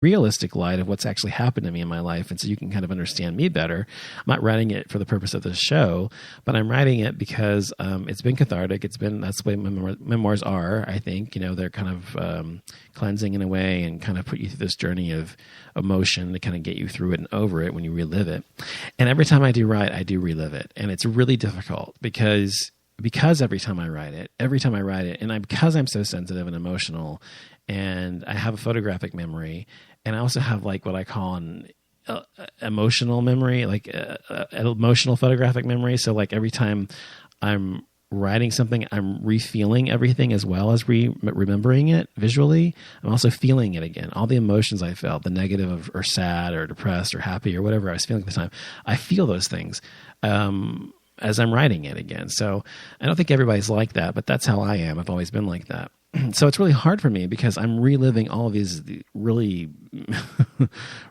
realistic light of what's actually happened to me in my life, and so you can kind of understand me better. I'm not writing it for the purpose of this show, but I'm writing it because it's been cathartic. That's the way memoirs are, I think. They're kind of cleansing in a way and kind of put you through this journey of emotion to kind of get you through it and over it when you relive it. And every time I do write, I do relive it. And it's really difficult because every time I write it, and because I'm so sensitive and emotional, and I have a photographic memory, and I also have like what I call an emotional memory, like an emotional photographic memory. So like every time I'm writing something, I'm re-feeling everything as well as remembering it visually. I'm also feeling it again. All the emotions I felt, the negative or sad or depressed or happy or whatever I was feeling at the time, I feel those things as I'm writing it again. So I don't think everybody's like that, but that's how I am. I've always been like that. So it's really hard for me because I'm reliving all of these really,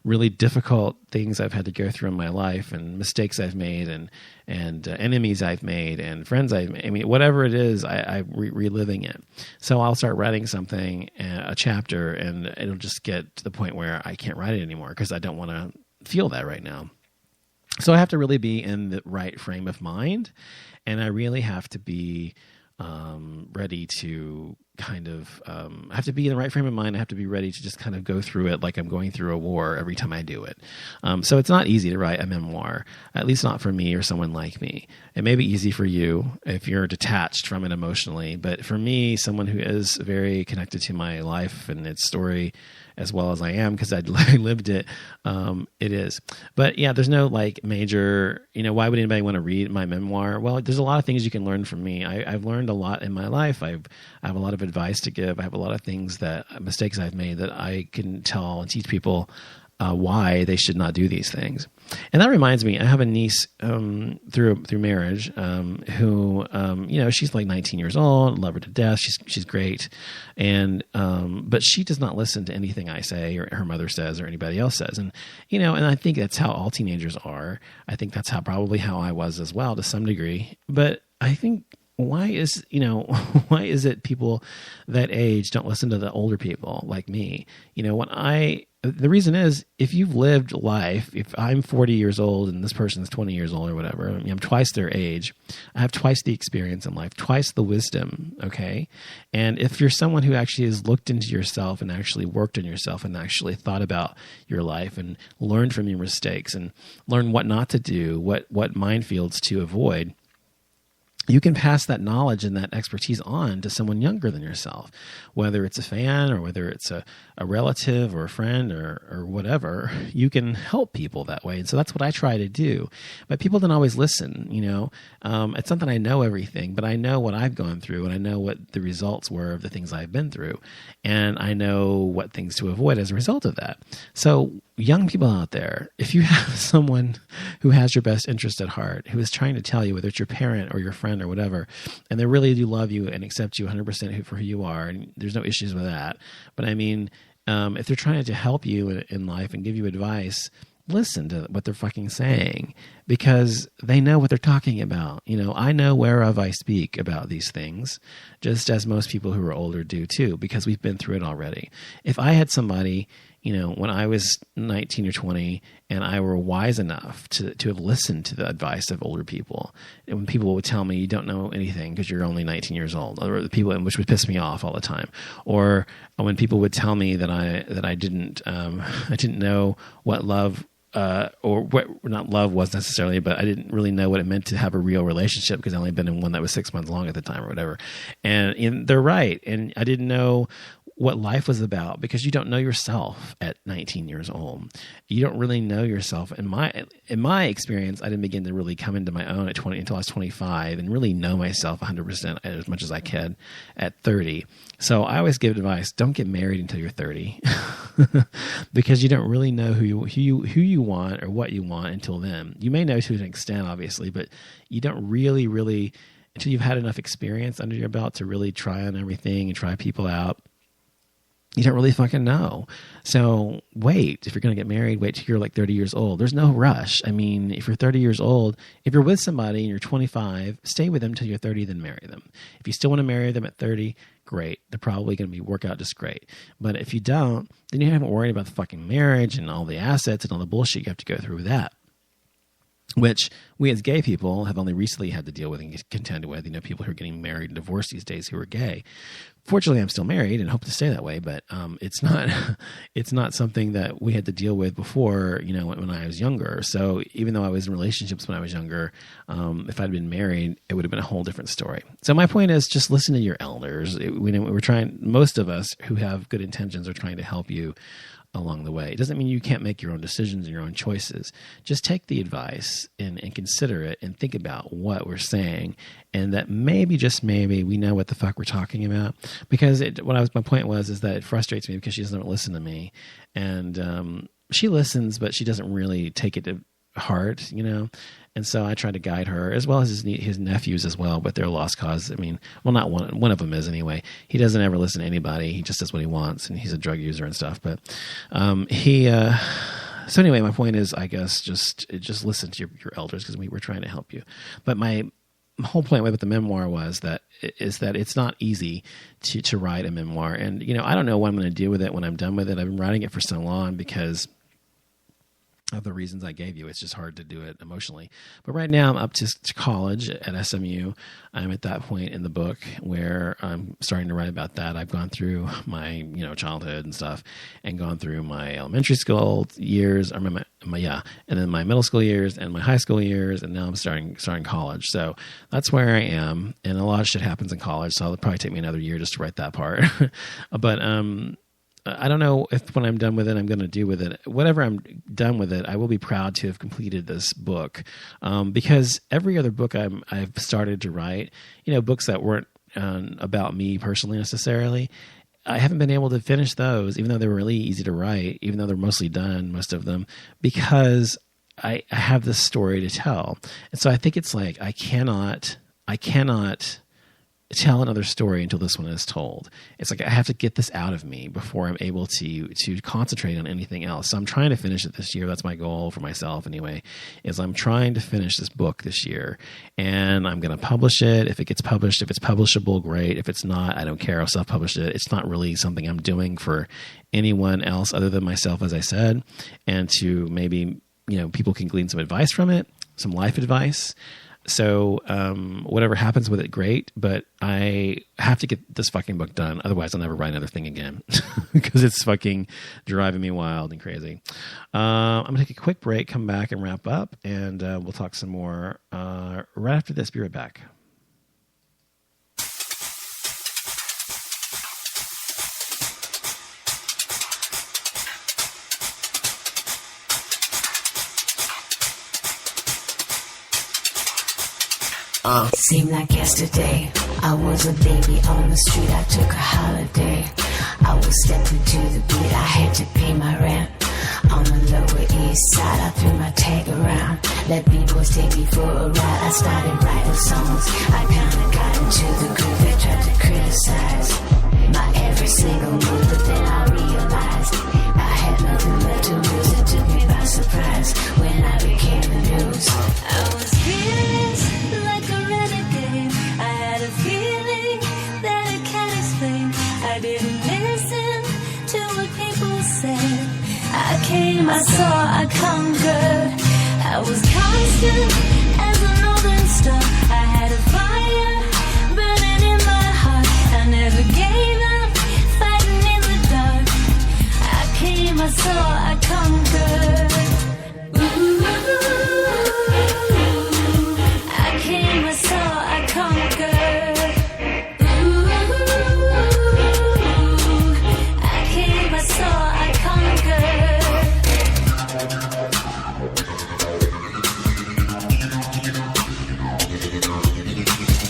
really difficult things I've had to go through in my life, and mistakes I've made, and enemies I've made, and friends I've made. I mean, whatever it is, I'm reliving it. So I'll start writing something, a chapter, and it'll just get to the point where I can't write it anymore because I don't want to feel that right now. So I have to really be in the right frame of mind, and I really have to be ready to kind of I have to be in the right frame of mind. I have to be ready to just kind of go through it like I'm going through a war every time I do it. So it's not easy to write a memoir, at least not for me or someone like me. It may be easy for you if you're detached from it emotionally, but for me, someone who is very connected to my life and its story as well as I am, because I lived it, it is. But yeah, there's no like major, why would anybody want to read my memoir? Well, there's a lot of things you can learn from me. I've learned a lot in my life. I have a lot of advice to give. I have a lot of mistakes I've made that I can tell and teach people why they should not do these things. And that reminds me, I have a niece through marriage who, she's like 19 years old, love her to death. She's great. And but she does not listen to anything I say or her mother says or anybody else says. And, and I think that's how all teenagers are. I think that's probably how I was as well to some degree. But I think why is it people that age don't listen to the older people like me? The reason is, if you've lived life, if I'm 40 years old and this person's 20 years old or whatever, I'm twice their age. I have twice the experience in life, twice the wisdom. Okay. And if you're someone who actually has looked into yourself and actually worked on yourself and actually thought about your life and learned from your mistakes and learned what not to do, what minefields to avoid, you can pass that knowledge and that expertise on to someone younger than yourself, whether it's a fan or whether it's a relative or a friend or whatever. You can help people that way. And so that's what I try to do. But people don't always listen, It's not that I know everything, but I know what I've gone through, and I know what the results were of the things I've been through. And I know what things to avoid as a result of that. So young people out there, if you have someone who has your best interest at heart, who is trying to tell you, whether it's your parent or your friend or whatever, and they really do love you and accept you 100% for who you are, and there's no issues with that. But I mean, if they're trying to help you in life and give you advice, listen to what they're fucking saying, because they know what they're talking about. I know whereof I speak about these things, just as most people who are older do too, because we've been through it already. If I had somebody, when I was 19 or 20 and I were wise enough to have listened to the advice of older people, and when people would tell me you don't know anything because you're only 19 years old, or the people, which would piss me off all the time, or when people would tell me that I didn't know what love or what not love was necessarily, but I didn't really know what it meant to have a real relationship because I only been in one that was 6 months long at the time or whatever. And they're right. And I didn't know what life was about because you don't know yourself at 19 years old. You don't really know yourself. In my experience, I didn't begin to really come into my own at 20 until I was 25 and really know myself 100% as much as I can at 30. So I always give advice: don't get married until you're 30, because you don't really know who you want or what you want until then. You may know to an extent, obviously, but you don't really until you've had enough experience under your belt to really try on everything and try people out. You don't really fucking know. So wait, if you're going to get married, wait till you're like 30 years old. There's no rush. I mean, if you're 30 years old, if you're with somebody and you're 25, stay with them till you're 30, then marry them. If you still want to marry them at 30, great. They're probably going to work out just great. But if you don't, then you haven't worried about the fucking marriage and all the assets and all the bullshit you have to go through with that. Which we as gay people have only recently had to deal with and contend with. You know, people who are getting married and divorced these days who are gay. Fortunately, I'm still married and hope to stay that way, but it's not something that we had to deal with before, you know, when I was younger. So even though I was in relationships when I was younger, if I'd been married, it would have been a whole different story. So my point is, just listen to your elders. We're trying, most of us who have good intentions are trying to help you along the way. It doesn't mean you can't make your own decisions and your own choices. Just take the advice and consider it and think about what we're saying, and that maybe, just maybe, we know what the fuck we're talking about. Because my point was that it frustrates me because she doesn't listen to me, and she listens, but she doesn't really take it to heart, you know. And so I try to guide her, as well as his nephews as well, but they're lost cause. I mean, well, not one of them is anyway. He doesn't ever listen to anybody. He just does what he wants, and he's a drug user and stuff. But so anyway, my point is, I guess, just listen to your elders, because we're trying to help you. But my whole point with the memoir is that it's not easy to write a memoir. And, you know, I don't know what I'm going to do with it when I'm done with it. I've been writing it for so long because of the reasons I gave you. It's just hard to do it emotionally. But right now I'm up to college at SMU. I'm at that point in the book where I'm starting to write about that. I've gone through my, you know, childhood and stuff, and gone through my elementary school years, and then my middle school years and my high school years, and now I'm starting college. So that's where I am, and a lot of shit happens in college, so it'll probably take me another year just to write that part. But I don't know if when I'm done with it, I'm going to do with it. Whatever I'm done with it, I will be proud to have completed this book, because every other book I've started to write, you know, books that weren't about me personally necessarily, I haven't been able to finish those, even though they were really easy to write, even though they're mostly done, most of them, because I have this story to tell. And so I think it's like I cannot tell another story until this one is told. It's like I have to get this out of me before I'm able to concentrate on anything else. So I'm trying to finish it this year. That's my goal for myself anyway, is I'm trying to finish this book this year, and I'm going to publish it. If it gets published, if it's publishable, great. If it's not, I don't care. I'll self-publish it. It's not really something I'm doing for anyone else other than myself, as I said, and to maybe, you know, people can glean some advice from it, some life advice. So whatever happens with it, great. But I have to get this fucking book done. Otherwise, I'll never write another thing again because it's fucking driving me wild and crazy. I'm going to take a quick break, come back and wrap up, and we'll talk some more right after this. Be right back. Seemed like yesterday, I was a baby on the street, I took a holiday. I was stepping to the beat, I had to pay my rent. On the Lower East Side, I threw my tag around. Let B-boys take me for a ride. I started writing songs, I kinda got into the groove. They tried to criticize my every single move, but then I realized I had nothing left to lose. It took me by surprise when I became the news. I was feeling like a renegade. I had a feeling that I can't explain. I didn't listen to what people said. I came, I saw, I conquered. I was constant as a northern star. I had a fire burning in my heart. I never gave up, fighting in the dark. I came, I saw, I conquered. Ooh, I came, I saw, I conquered. Ooh, I came, I saw, I conquered.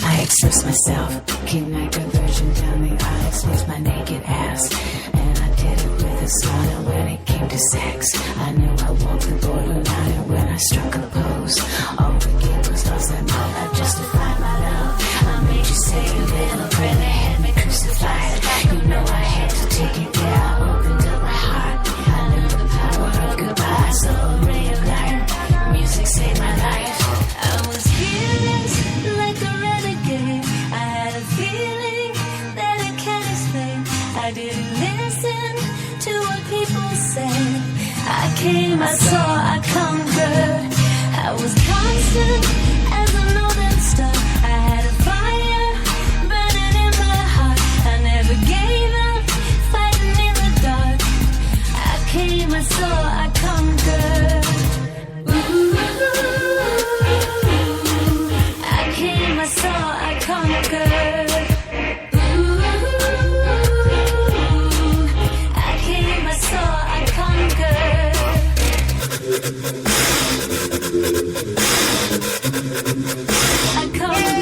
I express myself, King Niger version down the aisle, exposed my naked ass, and I did it with a smile. And when it came to sex, I knew I walked the borderline. And when I struck a pose, all the giggles lost their mind. I justified my love. I made you say a little prayer. They had me crucified. You know I had to take it down. came, I saw, I conquered. I was constant as a northern star. I had a fire burning in my heart. I never gave up, fighting in the dark. I came, I saw, I conquered. Ooh, I came, I saw, I conquered. Ooh, I came, I saw, I conquered. I conquered.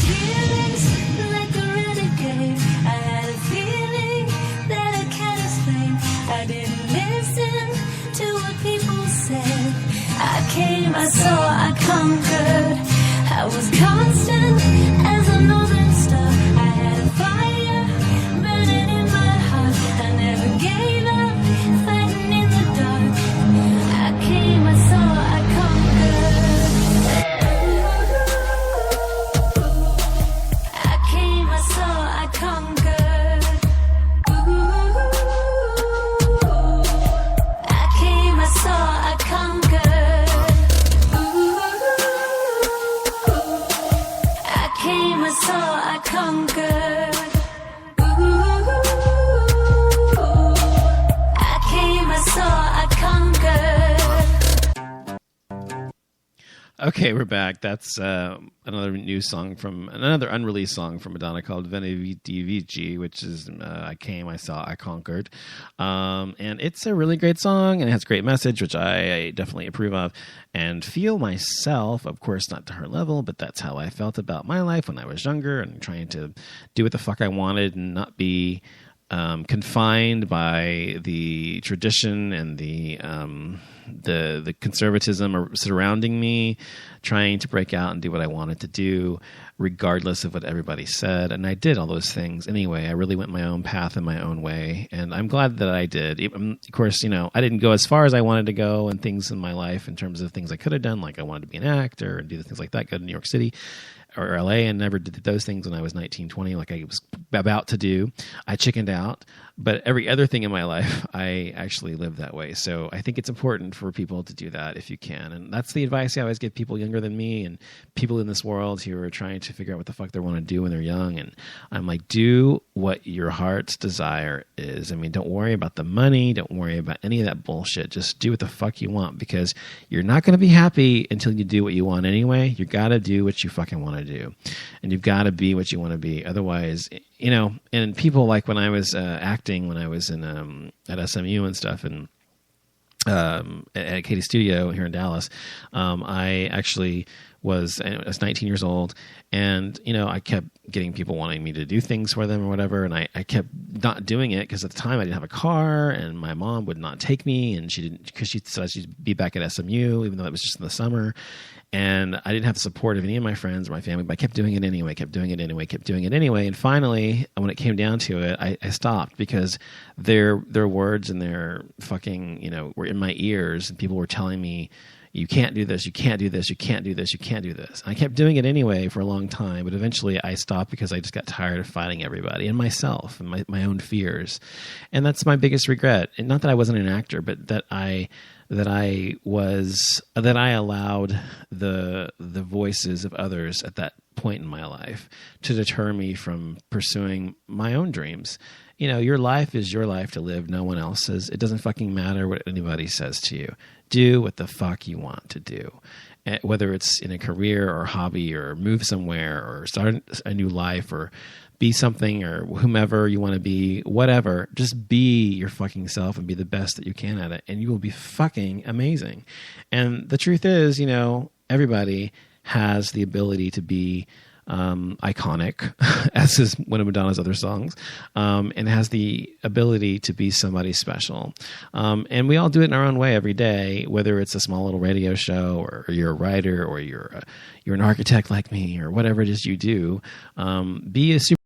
Feelings like a renegade. I had a feeling that I can't explain. I didn't listen to what people said. I came, I saw, I conquered. I was constant as a northern star. I had a fire burning in my heart. I never gave up, fighting in the dark. I came, I saw, I conquered. I came, I saw, I conquered. I came, I saw, I conquered. I came, I saw, I conquered. I came, I saw, I conquered. Okay, we're back. That's another unreleased song from Madonna called Veni Vidi Vici, which is I Came, I Saw, I Conquered. And it's a really great song, and it has a great message, which I definitely approve of and feel myself, of course, not to her level, but that's how I felt about my life when I was younger and trying to do what the fuck I wanted and not be confined by the tradition and the conservatism surrounding me, trying to break out and do what I wanted to do, regardless of what everybody said. And I did all those things anyway. I really went my own path in my own way, and I'm glad that I did. Of course, I didn't go as far as I wanted to go and things in my life in terms of things I could have done, like I wanted to be an actor and do the things like that, go to New York City or LA, and never did those things when I was 19, 20, like I was about to do. I chickened out, but every other thing in my life, I actually lived that way. So I think it's important for people to do that if you can. And that's the advice I always give people younger than me and people in this world who are trying to figure out what the fuck they want to do when they're young. And I'm like, do what your heart's desire is. I mean, don't worry about the money. Don't worry about any of that bullshit. Just do what the fuck you want, because you're not going to be happy until you do what you want anyway. You got to do what you fucking want to do, and you've got to be what you want to be. Otherwise, and people, like when I was acting, when I was in at SMU and stuff, and at Katie Studio here in Dallas, I actually was 19 years old, and I kept getting people wanting me to do things for them or whatever, and I kept not doing it because at the time I didn't have a car, and my mom would not take me, and she didn't, because she said she'd be back at SMU, even though it was just in the summer. And I didn't have the support of any of my friends or my family, but I kept doing it anyway, And finally, when it came down to it, I stopped, because their words and their fucking, were in my ears, and people were telling me, you can't do this, you can't do this, you can't do this, you can't do this. And I kept doing it anyway for a long time, but eventually I stopped because I just got tired of fighting everybody and myself and my own fears. And that's my biggest regret. And not that I wasn't an actor, but that I allowed the voices of others at that point in my life to deter me from pursuing my own dreams. Your life is your life to live, no one else's. It doesn't fucking matter what anybody says to you. Do what the fuck you want to do. Whether it's in a career or hobby or move somewhere or start a new life or be something or whomever you want to be, whatever, just be your fucking self and be the best that you can at it, and you will be fucking amazing. And the truth is, everybody has the ability to be iconic, as is one of Madonna's other songs, and has the ability to be somebody special. And we all do it in our own way every day, whether it's a small little radio show or you're a writer or you're an architect like me or whatever it is you do. Be a super